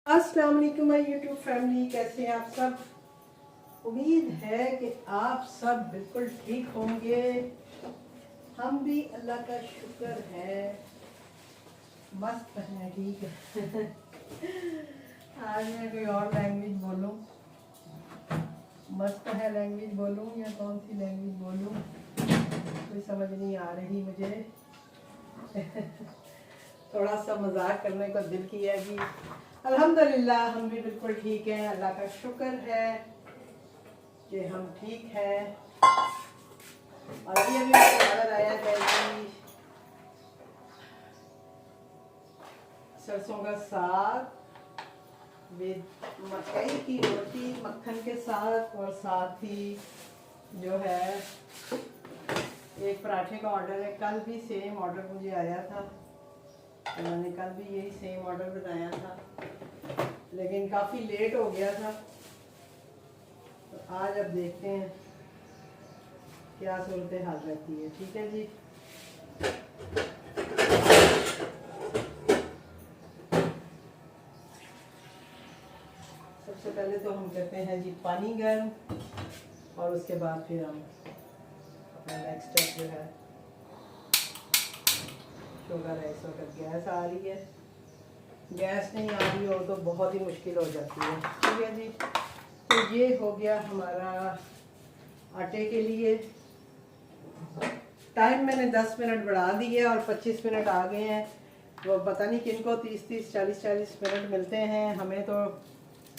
अस्सलाम वालेकुम my YouTube family, कैसे हैं आप सब। उम्मीद है कि आप सब बिल्कुल ठीक होंगे। हम भी अल्लाह का शुक्र है मस्त हैं, ठीक है। आज मैं कोई और लैंग्वेज बोलूं, मस्त है लैंग्वेज बोलूं या कौन सी लैंग्वेज बोलूं, कोई समझ नहीं आ रही मुझे। थोड़ा सा मजाक करने को दिल किया कि अल्हम्दुलिल्लाह हम भी बिल्कुल ठीक हैं, अल्लाह का शुक्र है कि हम ठीक हैं। और अभी मेरा ऑर्डर आया है कि सरसों का साग विद मकई की रोटी मक्खन के साथ, और साथ ही जो है एक पराठे का ऑर्डर है। कल भी सेम ऑर्डर मुझे आया था, मैंने कल भी यही सेम ऑर्डर बनाया था, लेकिन काफ़ी लेट हो गया था। तो आज अब देखते हैं क्या सूरत हाल रहती है। ठीक है जी। सबसे पहले तो हम करते हैं जी पानी गर्म, और उसके बाद फिर हम अपना नेक्स्ट स्टेप जो है शुगर है। इस वक्त गैस आ रही है, गैस नहीं आ रही हो तो बहुत ही मुश्किल हो जाती है। ठीक है जी। तो ये हो गया हमारा आटे के लिए। टाइम मैंने 10 मिनट बढ़ा दिए और 25 मिनट आ गए हैं। वो पता नहीं किन को 30-30 40-40 मिनट मिलते हैं, हमें तो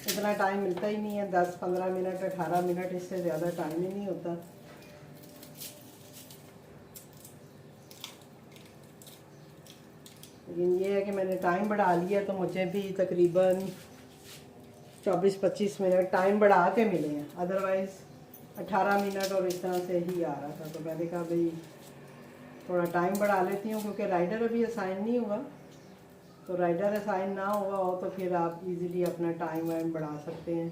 इतना टाइम मिलता ही नहीं है। 10-15 मिनट 18 मिनट, इससे ज़्यादा टाइम ही नहीं होता। लेकिन ये है कि मैंने टाइम बढ़ा लिया तो मुझे भी तकरीबन 24-25 मिनट टाइम बढ़ा के मिले हैं, अदरवाइज़ 18 मिनट और इस तरह से ही आ रहा था। तो मैंने कहा भाई थोड़ा टाइम बढ़ा लेती हूँ, क्योंकि राइडर अभी असाइन नहीं हुआ। तो राइडर असाइन ना हुआ हो तो फिर आप इजीली अपना टाइम वाइम बढ़ा सकते हैं।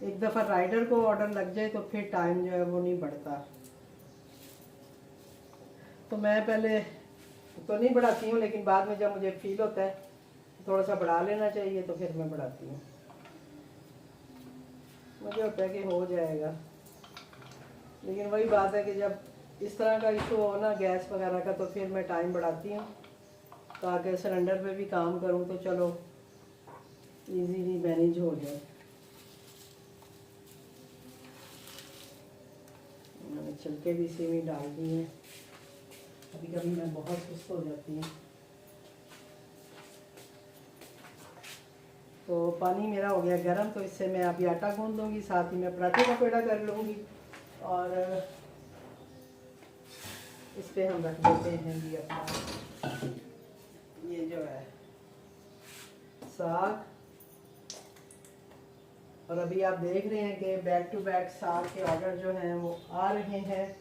एक दफ़ा राइडर को ऑर्डर लग जाए तो फिर टाइम जो है वो नहीं बढ़ता। तो मैं पहले तो नहीं बढ़ाती हूँ, लेकिन बाद में जब मुझे फील होता है थोड़ा सा बढ़ा लेना चाहिए तो फिर मैं बढ़ाती हूँ। मुझे होता है कि हो जाएगा, लेकिन वही बात है कि जब इस तरह का इशू हो ना गैस वगैरह का, तो फिर मैं टाइम बढ़ाती हूँ ताकि सिलेंडर पे भी काम करूँ तो चलो इजीली मैनेज हो जाए। मैंने छिलके भी इसी में डाल दिए हैं। कभी कभी मैं बहुत सुस्त हो जाती हूँ। तो पानी मेरा हो गया गर्म, तो इससे मैं अभी आटा गूंद दूँगी, साथ ही मैं पराठे का पेड़ा कर लूँगी। और इस पर हम रख देते हैं जी अपना ये जो है साग। और अभी आप देख रहे हैं कि बैक टू बैक साग के ऑर्डर जो हैं वो आ रहे हैं।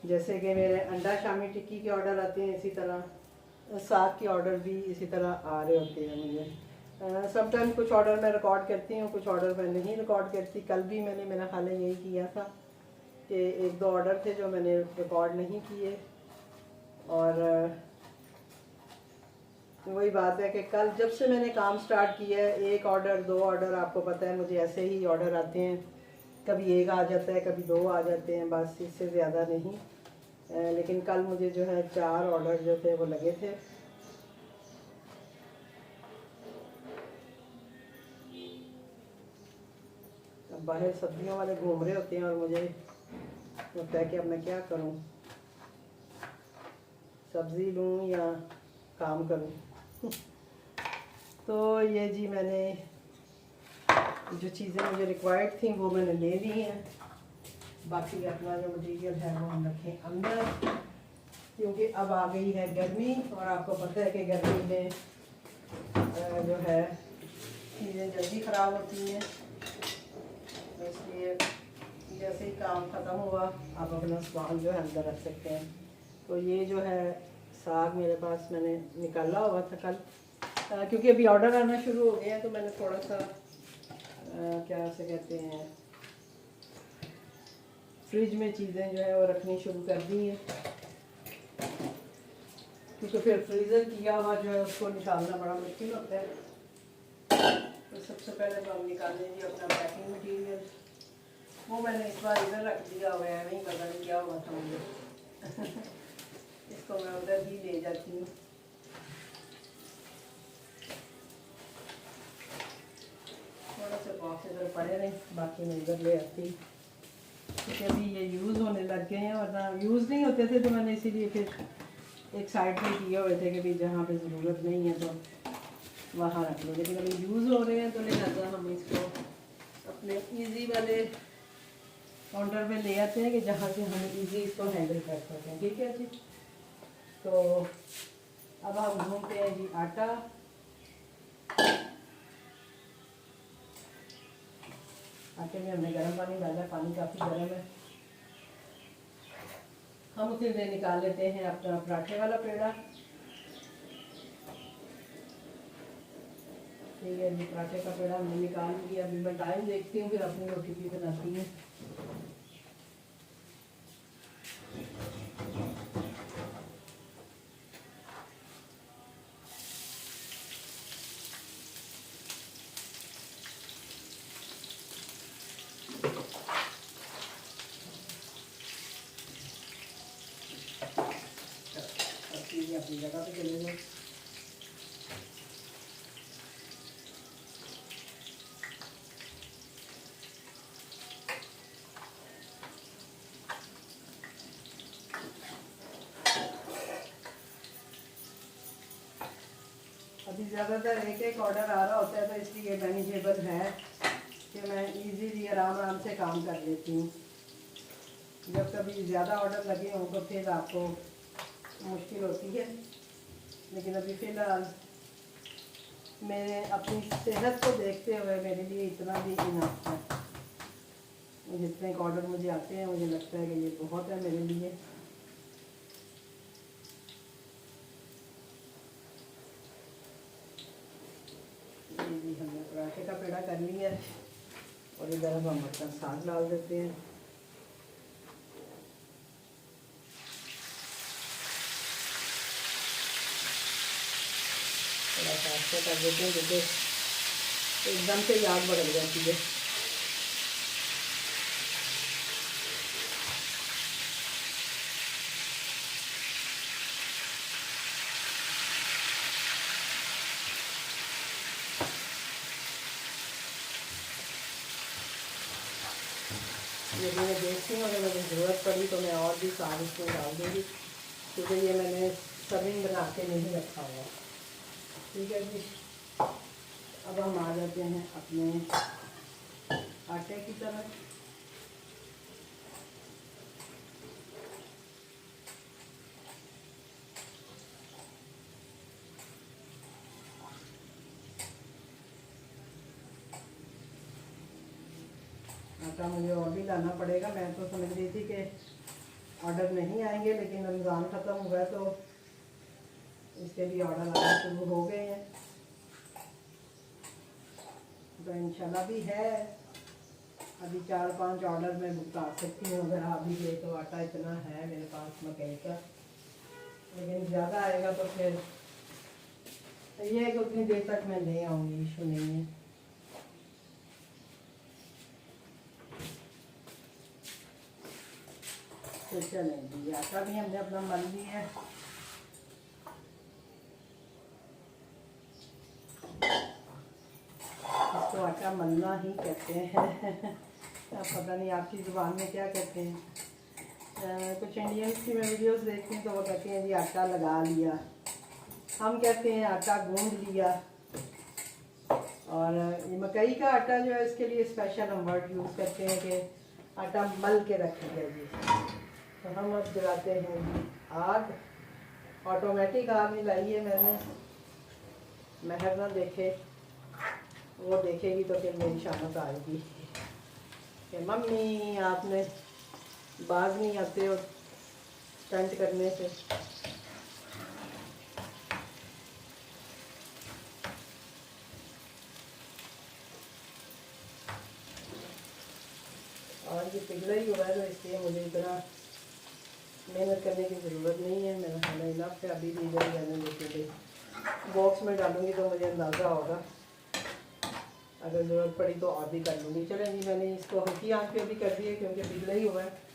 जैसे कि मेरे अंडा शामी टिक्की के ऑर्डर आते हैं, इसी तरह साग के ऑर्डर भी इसी तरह आ रहे होते हैं मुझे। समटाइम कुछ ऑर्डर मैं रिकॉर्ड करती हूँ, कुछ ऑर्डर मैं नहीं रिकॉर्ड करती। कल भी मैंने मेरा ख्याल है यही किया था कि 1-2 ऑर्डर थे जो मैंने रिकॉर्ड नहीं किए। और वही बात है कि कल जब से मैंने काम स्टार्ट किया है 1 ऑर्डर 2 ऑर्डर, आपको पता है मुझे ऐसे ही ऑर्डर आते हैं। कभी 1 आ जाता है, कभी 2 आ जाते हैं, बस इससे ज़्यादा नहीं। लेकिन कल मुझे जो है 4 ऑर्डर जो थे वो लगे थे। अब बाहर सब्जियों वाले घूम रहे होते हैं और मुझे लगता है कि अब मैं क्या करूं, सब्ज़ी लूं या काम करूं। तो ये जी मैंने जो चीज़ें मुझे रिक्वायर्ड थी वो मैंने ले ली हैं। बाकी अपना जो मटेरियल है वो हम रखें अंदर, क्योंकि अब आ गई है गर्मी और आपको पता है कि गर्मी में जो है चीज़ें जल्दी ख़राब होती हैं। इसलिए जैसे ही काम ख़त्म हुआ आप अपना सामान जो है अंदर रख सकते हैं। तो ये जो है साग मेरे पास मैंने निकाला हुआ था कल, क्योंकि अभी ऑर्डर आना शुरू हो गए हैं, तो मैंने थोड़ा सा क्या से कहते हैं फ्रिज में चीज़ें जो है वो रखनी शुरू कर दी हैं। क्योंकि फिर फ्रीज़र किया हुआ जो है उसको निकालना बड़ा मुश्किल होता है। तो सबसे पहले तो हम निकाल लेंगे अपना पैकिंग मटीरियल। वो मैंने इस बार इधर रख दिया हुआ है, नहीं पता नहीं क्या हुआ था मुझे इसको मैं उधर ही ले जाती हूँ। थोड़ा सा बॉक्स इधर पड़े नहीं, बाकी मैं इधर ले आती क्योंकि अभी ये यूज़ होने लग गए हैं, वरना यूज़ नहीं होते थे तो मैंने इसीलिए फिर एक साइड पे किए हुए थे कि भाई जहाँ पे ज़रूरत नहीं है तो वहाँ रख लो। लेकिन अभी यूज़ हो रहे हैं तो लिहाजा हम इसको अपने इजी वाले काउंटर पे ले आते हैं कि जहाँ से हम इजी इसको हैंडल कर सकें। ठीक है जी। तो अब हम भूनते हैं जी आटा। आटे में हमने गर्म पानी डाला, पानी काफ़ी गर्म है। हम उसी में निकाल लेते हैं अपना पराठे वाला पेड़ा। ठीक है जी, पराठे का पेड़ा हमने निकाल लिया। अभी मैं टाइम देखती हूँ, फिर अपनी रोटी भी बनाती हूँ। अपनी जगह पे चले जाओ। अभी ज़्यादातर एक एक ऑर्डर आ रहा होता है तो इसलिए मैनेजेबल है कि मैं इजीली आराम आराम से काम कर लेती हूँ। जब कभी ज़्यादा ऑर्डर लगे हों तो फिर आपको मुश्किल होती है, लेकिन अभी फ़िलहाल मेरे अपनी सेहत को देखते हुए मेरे लिए इतना भी इनफ है। जितने ऑर्डर मुझे आते हैं मुझे लगता है कि ये बहुत है मेरे लिए। जी हमने पराठे का पेड़ा कर लिया है और इधर अब हम अपना साग डाल देते हैं। थोड़ा सा अच्छा कर देते हैं क्योंकि एकदम से आग बढ़ जाती है। यदि मैं देखती हूँ अगर मुझे ज़रूरत पड़ी तो मैं और भी साग इसमें डाल दूँगी, क्योंकि ये मैंने सर्विंग बना के नहीं रखा हुआ। ठीक है जी। अब हम आ जाते हैं अपने आटे की तरफ। आटा मुझे और भी लाना पड़ेगा। मैं तो समझ रही थी कि ऑर्डर नहीं आएंगे, लेकिन रमज़ान ख़त्म हुआ तो इसके भी ऑर्डर आना शुरू हो गए हैं। तो इंशाल्लाह भी है, अभी 4-5 ऑर्डर मैं बुक कर सकती हूँ अगर आप भी ले। तो आटा इतना है मेरे पास मकई का, लेकिन ज़्यादा आएगा तो फिर ये है कि उतनी देर तक मैं ले आऊँगी, इशू नहीं है। तो चलें जी, आटा भी हमने अपना मल लिया है। इसको आटा मलना ही कहते हैं अब पता नहीं आपकी ज़ुबान में क्या कहते हैं। कुछ इंडियंस की मैं वीडियोस देखती हूँ तो वो कहते हैं जी आटा लगा लिया, हम कहते हैं आटा गूंद लिया। और ये मकई का आटा जो है इसके लिए स्पेशल हम वर्ड यूज़ करते हैं कि आटा मल के रख लिया जी। तो हम अब जलाते हैं जी आग। ऑटोमेटिक आग जलाई है मैंने, महर ना देखे, वो देखेगी तो फिर मेरी शामत आएगी कि मम्मी आपने बाज नहीं आते हो स्टंट करने से। और ये पिघला ही हुआ है तो इसलिए मुझे इतना मेहनत करने की ज़रूरत नहीं है, मेरा खाना इनफ है। अभी भी इधर रहने देते बॉक्स में डालूँगी तो मुझे अंदाज़ा होगा, अगर ज़रूरत पड़ी तो और भी कर लूँगी। चलें जी, मैंने इसको हल्की आंच पे भी कर दिया क्योंकि पिघला ही हुआ है।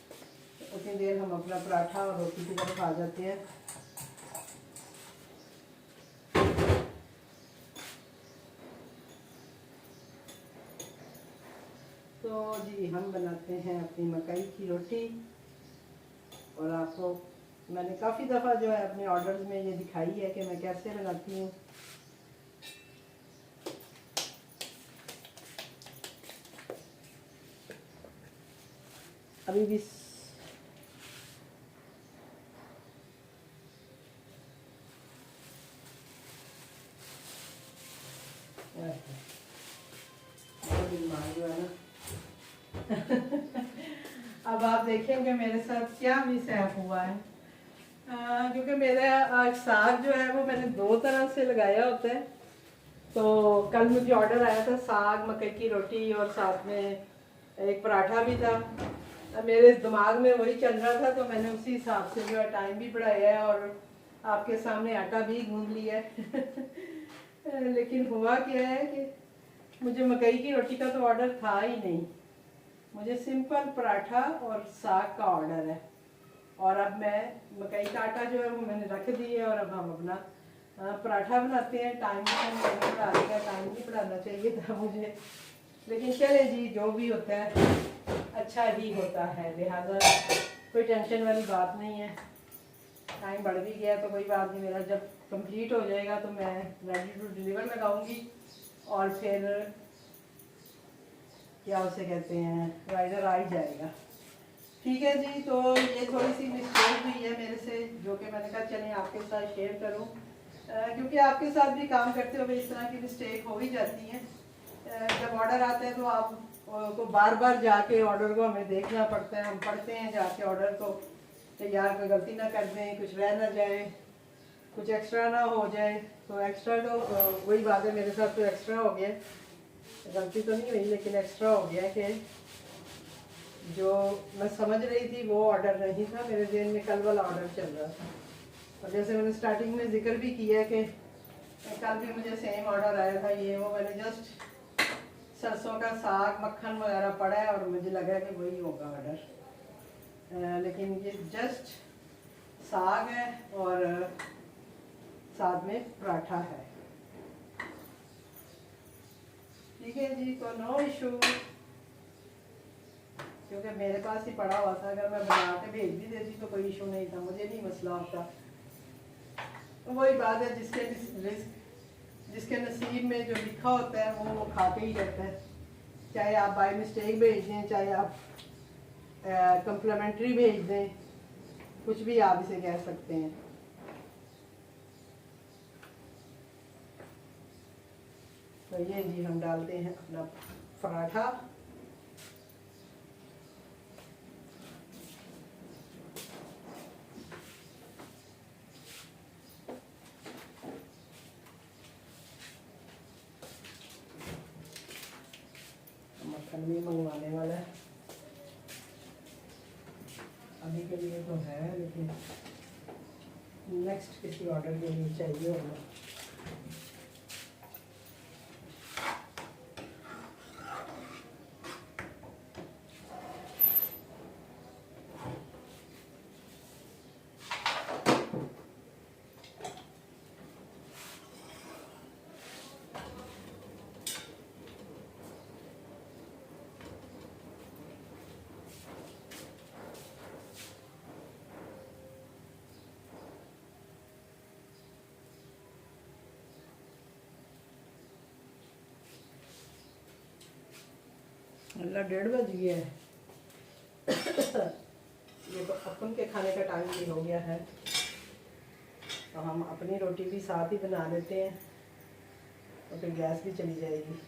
उतनी देर हम अपना पराठा और रोटी की तरफ आ जाते हैं। तो जी हम बनाते हैं अपनी मकई की रोटी, और आपको मैंने काफ़ी दफ़ा जो है अपने ऑर्डर्स में ये दिखाई है कि मैं कैसे बनाती हूँ। अभी भी जो है ना अब आप देखेंगे मेरे साथ क्या मिसहैप हुआ है, क्योंकि मेरा साग जो है वो मैंने दो तरह से लगाया होता है। तो कल मुझे ऑर्डर आया था साग, मकई की रोटी और साथ में एक पराठा भी था। मेरे दिमाग में वही चल रहा था, तो मैंने उसी हिसाब से जो है टाइम भी बढ़ाया है और आपके सामने आटा भी गूंद लिया है लेकिन हुआ क्या है कि मुझे मकई की रोटी का तो ऑर्डर था ही नहीं, मुझे सिंपल पराठा और साग का ऑर्डर है। और अब मैं मकई का आटा जो है वो मैंने रख दिया है और अब हम अपना पराठा बनाते हैं। टाइम बढ़ा दिया, टाइम नहीं बढ़ाना चाहिए था मुझे, लेकिन चले जी, जो भी होता है अच्छा ही होता है, लिहाजा कोई टेंशन वाली बात नहीं है। टाइम बढ़ भी गया तो कोई बात नहीं, मेरा जब कंप्लीट हो जाएगा तो मैं रेडी टू डिलीवर लगाऊंगी और फिर क्या उसे कहते हैं, राइडर आ ही जाएगा। ठीक है जी, तो ये थोड़ी सी मिस्टेक हुई है मेरे से, जो कि मैंने कहा चलें आपके साथ शेयर करूं, क्योंकि आपके साथ भी काम करते हुए इस तरह की मिस्टेक हो ही जाती है। जब ऑर्डर आते हैं तो आप को बार बार जाके ऑर्डर को हमें देखना पड़ता है, हम पढ़ते हैं जाके ऑर्डर को, यार कोई गलती ना कर दें, कुछ रह ना जाए, कुछ एक्स्ट्रा ना हो जाए। तो एक्स्ट्रा तो वही बात है, मेरे साथ तो एक्स्ट्रा हो गया, गलती तो नहीं हुई लेकिन एक्स्ट्रा हो गया कि जो मैं समझ रही थी वो ऑर्डर नहीं था, मेरे जेन में कल वाला ऑर्डर चल रहा था। और जैसे मैंने स्टार्टिंग में जिक्र भी किया कि कल भी मुझे सेम ऑर्डर आया था, ये वो मैंने जस्ट सरसों का साग मक्खन वगैरह पड़ा है और मुझे लगा कि वही होगा ऑर्डर, लेकिन ये जस्ट साग है और साथ में पराठा है। ठीक है जी, तो नो इशू, क्योंकि मेरे पास ही पड़ा हुआ था, अगर मैं बना के भेज भी देती तो कोई इशू नहीं था, मुझे नहीं मसला होता। तो वही बात है, जिसके नसीब में जो लिखा होता है वो खा के ही रहता है, चाहे आप बाय मिस्टेक भेज दें, चाहे आप कम्प्लीमेंट्री भेज दें, कुछ भी आप इसे कह सकते हैं। तो ये जी हम डालते हैं अपना पराठा, मक्खन भी मंगवाने वाला है, अभी के लिए तो है लेकिन नेक्स्ट किसी ऑर्डर के लिए चाहिए होगा। अल्लाह 1:30 बज गया है ये तो अपन के खाने का टाइम भी हो गया है, तो हम अपनी रोटी भी साथ ही बना लेते हैं तो फिर गैस भी चली जाएगी।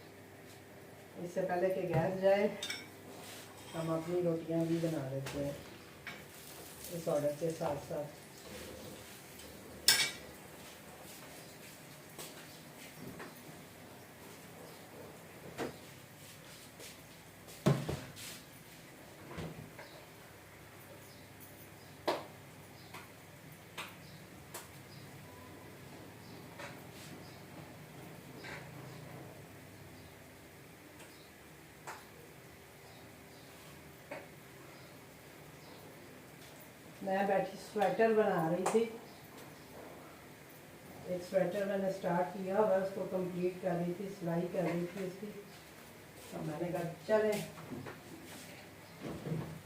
इससे पहले कि गैस जाए हम अपनी रोटियां भी बना लेते हैं इस ऑर्डर के साथ साथ। मैं बैठी स्वेटर बना रही थी। एक स्वेटर मैंने स्टार्ट किया हुआ, उसको कंप्लीट कर रही थी, सिलाई कर रही थी उसकी। तो मैंने कहा चले,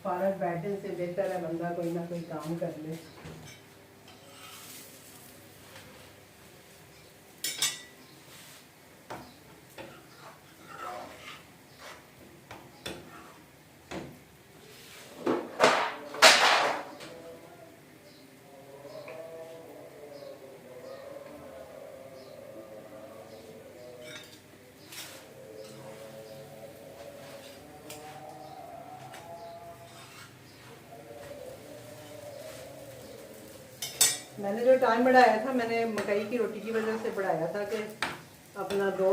फारग बैठने से बेहतर है बंदा कोई ना कोई काम कर ले। मैंने जो टाइम बढ़ाया था, मैंने मकई की रोटी की वजह से बढ़ाया था कि अपना 2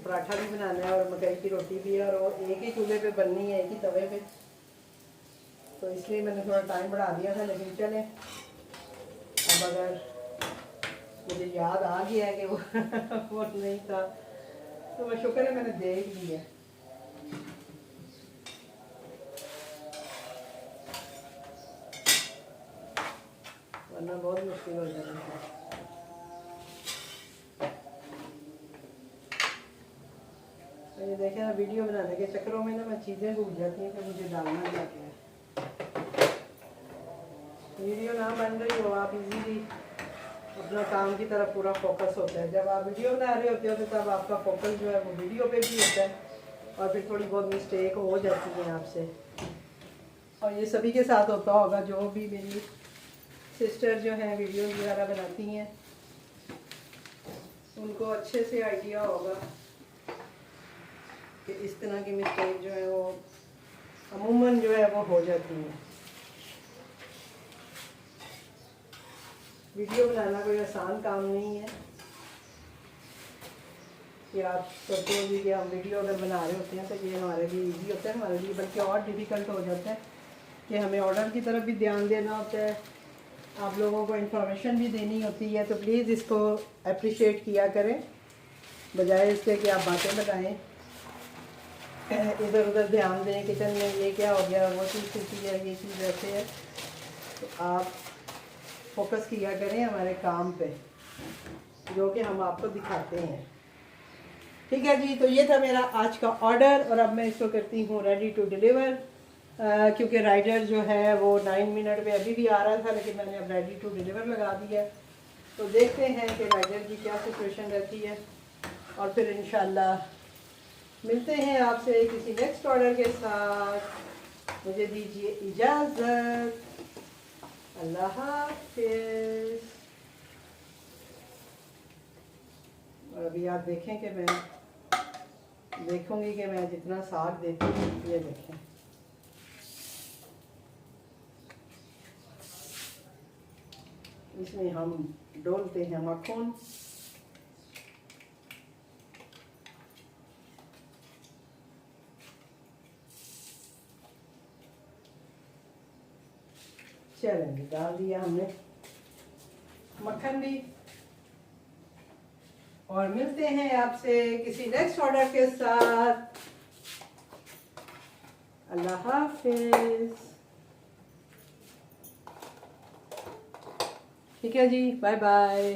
पराठा भी बनाना है और मकई की रोटी भी है, और वो एक ही चूल्हे पे बननी है, एक ही तवे पे। तो इसलिए मैंने थोड़ा टाइम बढ़ा दिया था। लेकिन चले, अब अगर मुझे याद आ गया है कि वो वो नहीं था, तो वो शुक्र है मैंने देख लिया। वरना बहुत मुश्किल हो जाता है। तो ये देखें ना, वीडियो बनाने के चक्करों में ना मैं चीज़ें भूल जाती हैं कि मुझे डालना क्या क्या है। वीडियो ना बन रही हो, आप इजीली अपना काम की तरफ पूरा फोकस होता है। जब आप वीडियो बना रहे होते हो तो तब आपका फोकस जो है वो वीडियो पे भी होता है, और फिर थोड़ी बहुत मिस्टेक हो जाती है आपसे। और ये सभी के साथ होता होगा, जो भी मेरी सिस्टर जो हैं वीडियो वगैरह बनाती हैं, उनको अच्छे से आइडिया होगा कि इस तरह की मिस्टेक जो है वो अमूमन जो है वो हो जाती है। वीडियो बनाना कोई आसान काम नहीं है कि आप सोचते हो कि हम वीडियो अगर बना रहे होते हैं तो ये हमारे लिए इजी होता है, हमारे लिए बल्कि और डिफ़िकल्ट हो जाता है कि हमें ऑर्डर की तरफ भी ध्यान देना होता है, आप लोगों को इन्फॉर्मेशन भी देनी होती है। तो प्लीज़ इसको अप्रिशिएट किया करें, बजाय इसके कि आप बातें बताएं, इधर उधर ध्यान दें, किचन में ये क्या हो गया, वो चीज़ कैसी है, ये चीज़ ऐसे है। तो आप फोकस किया करें हमारे काम पे, जो कि हम आपको दिखाते हैं। ठीक है जी, तो ये था मेरा आज का ऑर्डर, और अब मैं इसको करती हूँ रेडी टू डिलीवर, क्योंकि राइडर जो है वो 9 मिनट में अभी भी आ रहा था, लेकिन मैंने अब रेडी टू डिलीवर लगा दिया। तो देखते हैं कि राइडर की क्या सिचुएशन रहती है, और फिर इंशाल्लाह मिलते हैं आपसे किसी नेक्स्ट ऑर्डर के साथ। मुझे दीजिए इजाज़त, अल्लाह हाफ़िज़। और अभी आप देखें कि मैं देखूंगी कि मैं जितना साग देती हूँ, ये देखें, इसमें हम डोलते हैं मक्खन। चलेंगे, डाल दिया हमने मक्खन भी, और मिलते हैं आपसे किसी नेक्स्ट ऑर्डर के साथ। अल्लाह हाफिज। ठीक है जी, बाय बाय।